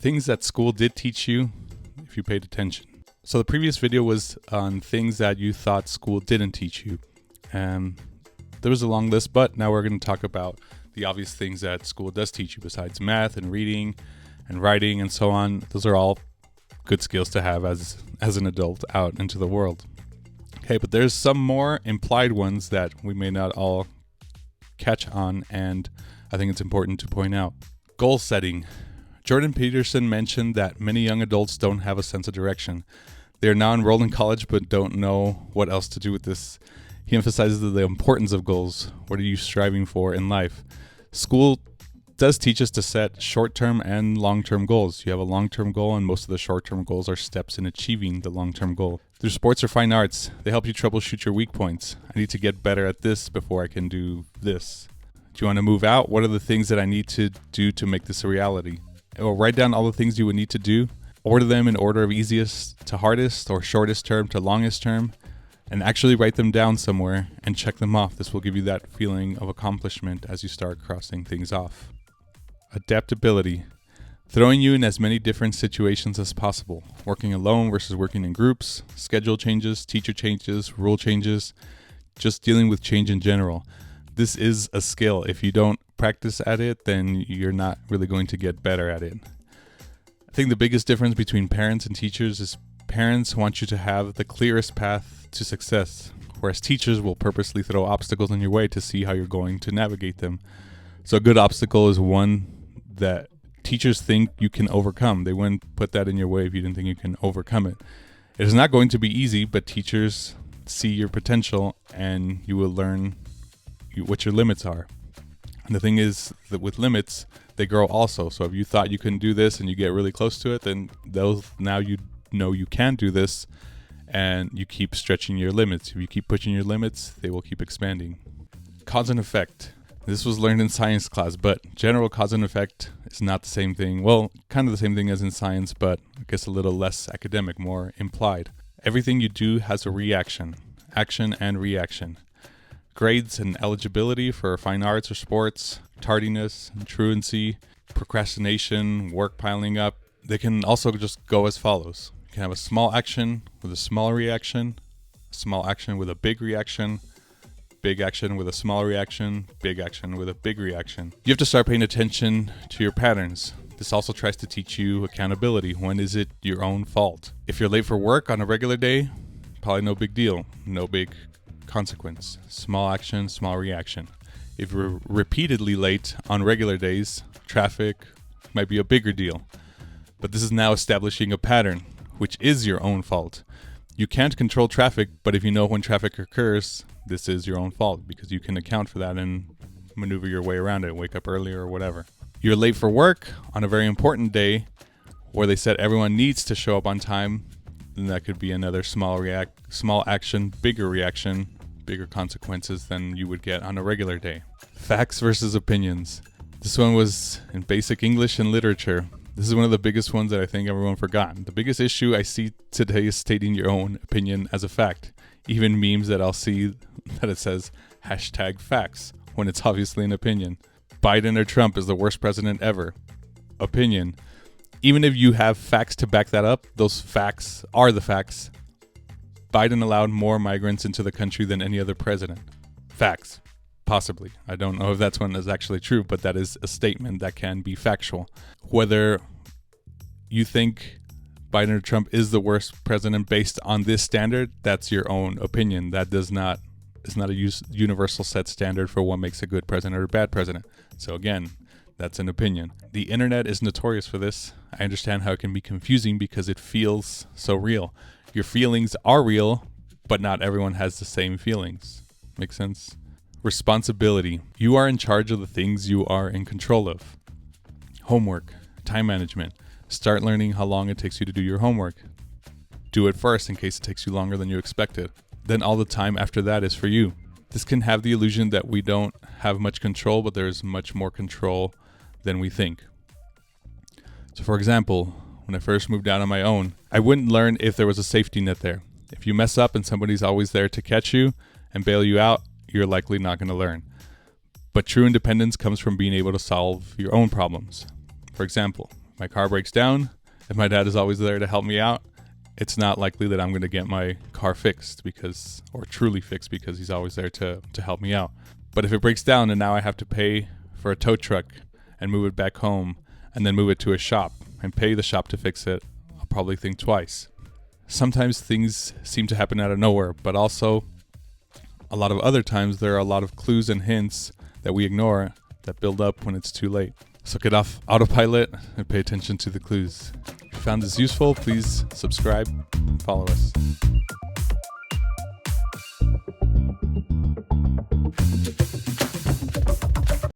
Things that school did teach you if you paid attention. So the previous video was on things that you thought school didn't teach you. And there was a long list, but now we're going to talk about the obvious things that school does teach you besides math and reading and writing and so on. Those are all good skills to have as an adult out into the world. Okay, but there's some more implied ones that we may not all catch on, and I think it's important to point out. Goal setting. Jordan Peterson mentioned that many young adults don't have a sense of direction. They are now enrolled in college but don't know what else to do with this. He emphasizes the importance of goals. What are you striving for in life? School does teach us to set short-term and long-term goals. You have a long-term goal, and most of the short-term goals are steps in achieving the long-term goal. Through sports or fine arts, they help you troubleshoot your weak points. I need to get better at this before I can do this. Do you want to move out? What are the things that I need to do to make this a reality? Or write down all the things you would need to do. Order them in order of easiest to hardest or shortest term to longest term. And actually write them down somewhere and check them off. This will give you that feeling of accomplishment as you start crossing things off. Adaptability. Throwing you in as many different situations as possible. Working alone versus working in groups. Schedule changes, teacher changes, rule changes. Just dealing with change in general. This is a skill. If you don't practice at it, then you're not really going to get better at it. I think the biggest difference between parents and teachers is parents want you to have the clearest path to success, whereas teachers will purposely throw obstacles in your way to see how you're going to navigate them. So a good obstacle is one that teachers think you can overcome. They wouldn't put that in your way if you didn't think you can overcome it. It is not going to be easy, but teachers see your potential and you will learn what your limits are. And the thing is that with limits, they grow also. So if you thought you couldn't do this and you get really close to it, then now you know you can do this, and you keep stretching your limits. If you keep pushing your limits, they will keep expanding. Cause and effect. This was learned in science class, but general cause and effect is not the same thing. Well, kind of the same thing as in science, but I guess a little less academic, more implied. Everything you do has a reaction, action and reaction. Grades and eligibility for fine arts or sports, tardiness, truancy, procrastination, work piling up, they can also just go as follows. You can have a small action with a small reaction, a small action with a big reaction, big action with a small reaction, big action with a big reaction. You have to start paying attention to your patterns. This also tries to teach you accountability. When is it your own fault? If you're late for work on a regular day, probably no big deal, no big consequence. Small action, small reaction. If you're repeatedly late on regular days, traffic might be a bigger deal. But this is now establishing a pattern, which is your own fault. You can't control traffic, but if you know when traffic occurs, this is your own fault because you can account for that and maneuver your way around it, wake up earlier or whatever. You're late for work on a very important day where they said everyone needs to show up on time, then that could be another small action, bigger reaction, bigger consequences than you would get on a regular day. Facts versus opinions. This one was in basic English and literature. This is one of the biggest ones that I think everyone forgot. The biggest issue I see today is stating your own opinion as a fact. Even memes that I'll see that it says #facts when it's obviously an opinion. Biden or Trump is the worst president ever. Opinion. Even if you have facts to back that up, those facts are the facts. Biden allowed more migrants into the country than any other president. Facts. Possibly. I don't know if that's one that's actually true, but that is a statement that can be factual. Whether you think Biden or Trump is the worst president based on this standard, that's your own opinion. That is not a universal set standard for what makes a good president or a bad president. So again, that's an opinion. The internet is notorious for this. I understand how it can be confusing because it feels so real. Your feelings are real, but not everyone has the same feelings. Make sense? Responsibility. You are in charge of the things you are in control of. Homework, time management. Start learning how long it takes you to do your homework. Do it first in case it takes you longer than you expected. Then all the time after that is for you. This can have the illusion that we don't have much control, but there's much more control than we think. So for example, when I first moved out on my own, I wouldn't learn if there was a safety net there. If you mess up and somebody's always there to catch you and bail you out, you're likely not going to learn. But true independence comes from being able to solve your own problems. For example, my car breaks down and my dad is always there to help me out, it's not likely that I'm going to get my car fixed or truly fixed, because he's always there to help me out. But if it breaks down and now I have to pay for a tow truck and move it back home and then move it to a shop and pay the shop to fix it, I'll probably think twice. Sometimes things seem to happen out of nowhere, but also a lot of other times there are a lot of clues and hints that we ignore that build up when it's too late. So get off autopilot and pay attention to the clues. If you found this useful, please subscribe and follow us.